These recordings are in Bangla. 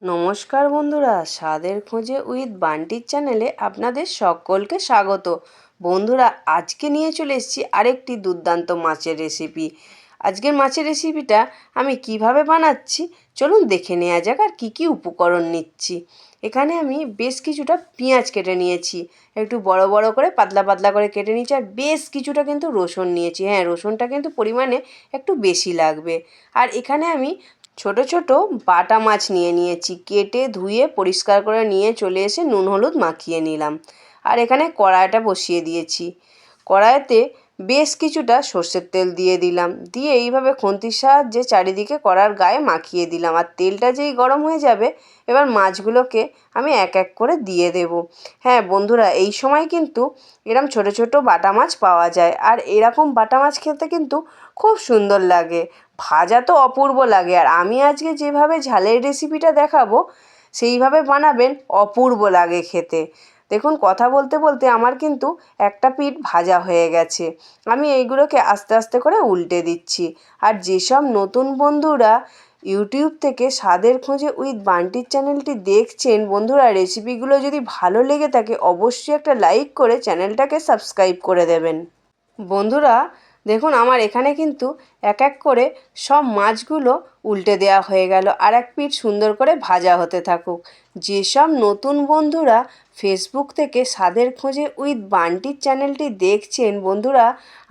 নমস্কার বন্ধুরা, স্বাদের খোঁজে উইথ বান্টির চ্যানেলে আপনাদের সকলকে স্বাগত। বন্ধুরা, আজকে নিয়ে চলে এসেছি আরেকটি দুর্দান্ত মাছের রেসিপি। আজকের মাছের রেসিপিটা আমি কিভাবে বানাচ্ছি চলুন দেখে নেওয়া যাক আর কী উপকরণ নিচ্ছি। এখানে আমি বেশ কিছুটা পেঁয়াজ কেটে নিয়েছি, একটু বড় বড় করে পাতলা পাতলা করে কেটে নিয়েছি। আর বেশ কিছুটা কিন্তু রসুন নিয়েছি, হ্যাঁ রসুনটা কিন্তু পরিমাণে একটু বেশি লাগবে। আর এখানে আমি ছোট ছোট বাটা মাছ নিয়েছি, কেটে ধুয়ে পরিষ্কার করে নিয়ে চলে এসে নুন হলুদ মাখিয়ে নিলাম। আর এখানে কড়াইটা বসিয়ে দিয়েছি, কড়াইতে বেশ কিছুটা সর্ষের তেল দিয়ে দিলাম, দিয়ে এইভাবে খুন্তির সাহায্যে চারিদিকে কড়ার গায়ে মাখিয়ে দিলাম। আর তেলটা যেই গরম হয়ে যাবে এবার মাছগুলোকে আমি এক এক করে দিয়ে দেব। হ্যাঁ বন্ধুরা, এই সময় কিন্তু এরম ছোট ছোট বাটা মাছ পাওয়া যায়, আর এরকম বাটা মাছ খেতে কিন্তু খুব সুন্দর লাগে, ভাজা তো অপূর্ব লাগে। আর আমি আজকে যেভাবে ঝালের রেসিপিটা দেখাবো সেইভাবে বানাবেন, অপূর্ব লাগে খেতে। দেখুন কথা বলতে বলতে আমার কিন্তু একটা পিঠ ভাজা হয়ে গেছে, আমি এইগুলোকে আস্তে আস্তে করে উল্টে দিচ্ছি। আর যেসব নতুন বন্ধুরা ইউটিউব থেকে স্বাদের খোঁজে উইথ বান্টির চ্যানেলটি দেখছেন, বন্ধুরা রেসিপিগুলো যদি ভালো লেগে থাকে অবশ্যই একটা লাইক করে চ্যানেলটাকে সাবস্ক্রাইব করে দেবেন। বন্ধুরা দেখুন আমার এখানে কিন্তু এক এক করে সব মাছগুলো উল্টে দেওয়া হয়ে গেল, আর এক পিঠ সুন্দর করে ভাজা হতে থাকুক। যেসব নতুন বন্ধুরা ফেসবুক থেকে স্বাদের খোঁজে উইথ বান্টির চ্যানেলটি দেখছেন, বন্ধুরা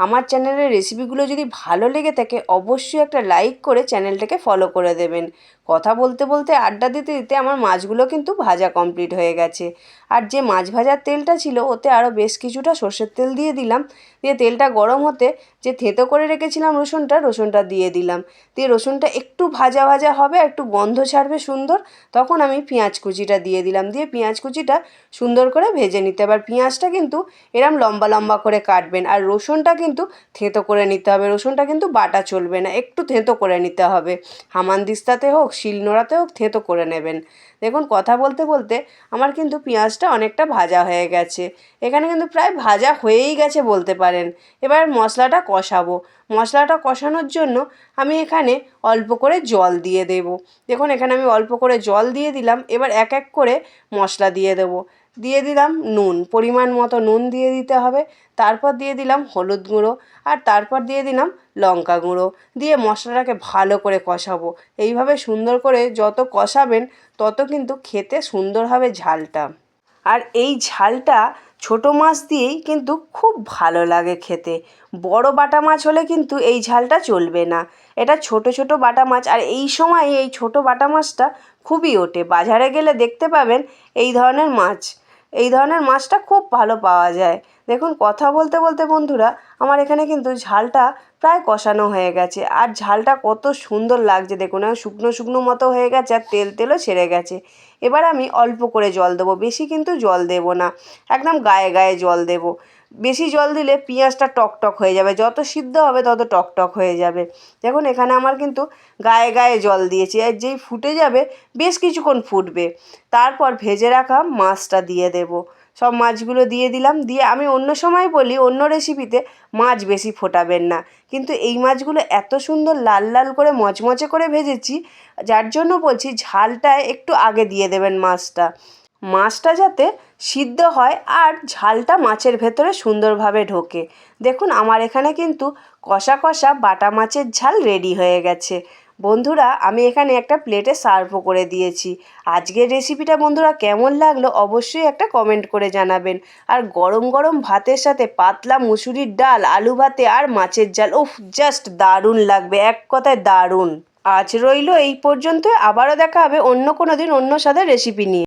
আমার চ্যানেলের রেসিপিগুলো যদি ভালো লেগে থাকে অবশ্যই একটা লাইক করে চ্যানেলটাকে ফলো করে দেবেন। কথা বলতে বলতে আড্ডা দিতে দিতে আমার মাছগুলো কিন্তু ভাজা কমপ্লিট হয়ে গেছে। আর যে মাছ ভাজার তেলটা ছিল ওতে আরও বেশ কিছুটা সর্ষের তেল দিয়ে দিলাম, দিয়ে তেলটা গরম হতে যে থেঁতো করে রেখেছিলাম রসুনটা দিয়ে দিলাম। দিয়ে রসুনটা একটু ভাজা ভাজা হবে, একটু গন্ধ ছাড়বে সুন্দর, তখন আমি পেঁয়াজ কুচিটা দিয়ে দিলাম। দিয়ে পেঁয়াজ কুচিটা সুন্দর করে ভেজে নিতে হবে। আর পেঁয়াজটা কিন্তু এরম লম্বা লম্বা করে কাটবেন, আর রসুনটা কিন্তু থেঁতো করে নিতে হবে। রসুনটা কিন্তু বাটা চলবে না, একটু থেঁতো করে নিতে হবে। হামানদিস্তাতে হোক শিলনোড়াতে হোক থেঁতো করে নেবেন। দেখুন কথা বলতে বলতে আমার কিন্তু পেঁয়াজটা অনেকটা ভাজা হয়ে গেছে, এখানে কিন্তু প্রায় ভাজা হয়েই গেছে বলতে পারেন। এবার মশলাটা কষাবো। মশলাটা কষানোর জন্য আমি এখানে অল্প করে জল দিয়ে দেব। দেখুন এখানে আমি অল্প করে জল দিয়ে দিলাম। এবার এক এক করে মশলা দিয়ে দেবো। দিয়ে দিলাম নুন, পরিমাণ মতো নুন দিয়ে দিতে হবে। তারপর দিয়ে দিলাম হলুদ গুঁড়ো, আর তারপর দিয়ে দিলাম লঙ্কা গুঁড়ো, দিয়ে মশলাটাকে ভালো করে কষাবো। এইভাবে সুন্দর করে যত কষাবেন তত কিন্তু খেতে সুন্দর হবে ঝালটা। আর এই ঝালটা ছোটো মাছ দিয়েই কিন্তু খুব ভালো লাগে খেতে। বড় বাটা মাছ হলে কিন্তু এই ঝালটা চলবে না, এটা ছোট ছোট বাটা মাছ। আর এই সময় এই ছোট বাটা মাছটা খুবই ওঠে, বাজারে গেলে দেখতে পাবেন এই ধরনের মাছ, এই ধরনের মাছটা খুব ভালো পাওয়া যায়। দেখুন কথা বলতে বলতে বন্ধুরা আমার এখানে কিন্তু ঝালটা প্রায় কষানো হয়ে গেছে, আর ঝালটা কত সুন্দর লাগছে দেখুন, শুকনো শুকনো মতো হয়ে গেছে আর তেল তেলও ছেড়ে গেছে। এবার আমি অল্প করে জল দেবো, বেশি কিন্তু জল দেব না, একদম গায়ে গায়ে জল দেব। বেশি জল দিলে পেঁয়াজটা টকটক হয়ে যাবে, যত সিদ্ধ হবে তত টকটক হয়ে যাবে। দেখুন এখানে আমার কিন্তু গায়ে গায়ে জল দিয়েছি, আর যেই ফুটে যাবে বেশ কিছুক্ষণ ফুটবে তারপর ভেজে রাখা মাছটা দিয়ে দেব। সব মাছগুলো দিয়ে দিলাম। দিয়ে আমি অন্য সময় বলি অন্য রেসিপিতে মাছ বেশি ফোটাবেন না, কিন্তু এই মাছগুলো এত সুন্দর লাল লাল করে মচমচে করে ভেজেছি যার জন্য বলছি ঝালটা একটু আগে দিয়ে দেবেন মাছটা, মাছটা যাতে সিদ্ধ হয় আর ঝালটা মাছের ভেতরে সুন্দরভাবে ঢোকে। দেখুন আমার এখানে কিন্তু কষা কষা বাটা মাছের ঝাল রেডি হয়ে গেছে। বন্ধুরা আমি এখানে একটা প্লেটে সার্ভও করে দিয়েছি। আজকের রেসিপিটা বন্ধুরা কেমন লাগলো অবশ্যই একটা কমেন্ট করে জানাবেন। আর গরম গরম ভাতের সাথে পাতলা মুসুরির ডাল, আলু ভাতে আর মাছের ঝাল, উফ জাস্ট দারুণ লাগবে, এক কথায় দারুণ। আজ রইলো এই পর্যন্ত, আবারও দেখা হবে অন্য কোনো দিন অন্য স্বাদের রেসিপি নিয়ে।